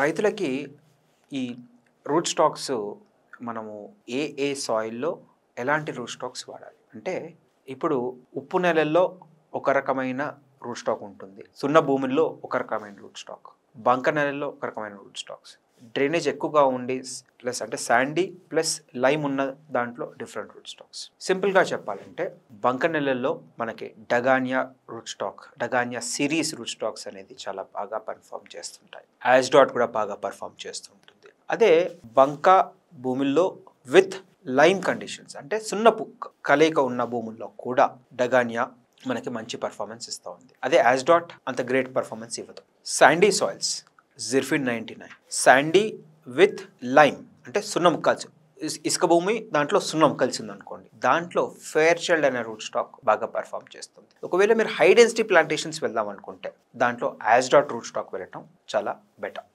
రైతులకి ఈ root stocks మనము ఏ సాయిల్లో ఎలాంటి రూట్ స్టాక్స్ వాడాలి అంటే, ఇప్పుడు ఉప్పు నెలల్లో ఒక రకమైన రూట్ స్టాక్ ఉంటుంది, సున్న భూముల్లో ఒక రకమైన రూట్ స్టాక్, బంక నెలల్లో ఒక రకమైన రూట్ స్టాక్స్, డ్రైనేజ్ ఎక్కువగా ఉండి ప్లస్ అంటే శాండీ ప్లస్ లైమ్ ఉన్న దాంట్లో డిఫరెంట్ రూట్ స్టాక్స్. సింపుల్గా చెప్పాలంటే బంక నెలల్లో మనకి డగానియా రూట్ స్టాక్, డగానియా సిరీస్ రూట్ స్టాక్స్ అనేది చాలా బాగా పర్ఫామ్ చేస్తుంటాయి. యాజ్డాట్ కూడా బాగా పర్ఫామ్ చేస్తుంటుంది. అదే బంక భూముల్లో విత్ లైమ్ కండిషన్స్ అంటే సున్నపు కలయిక ఉన్న భూముల్లో కూడా డగానియా మనకి మంచి పర్ఫార్మెన్స్ ఇస్తూ ఉంది. అదే యాజ్డాట్ అంత గ్రేట్ పర్ఫార్మెన్స్ ఇవ్వదు. శాండీ సాయిల్స్ జిర్ఫిన్ 99, శాండీ విత్ లైమ్ అంటే సున్నం కలిసి, ఇసుక భూమి దాంట్లో సున్నం కలిసి ఉంది అనుకోండి, దాంట్లో ఫెయిర్ చైల్డ్ అనే రూట్ స్టాక్ బాగా పర్ఫామ్ చేస్తుంది. ఒకవేళ మీరు హై డెన్సిటీ ప్లాంటేషన్స్ వెళ్దాం అనుకుంటే దాంట్లో యాజ్డాట్ రూట్ స్టాక్ వెళ్ళటం చాలా బెటర్.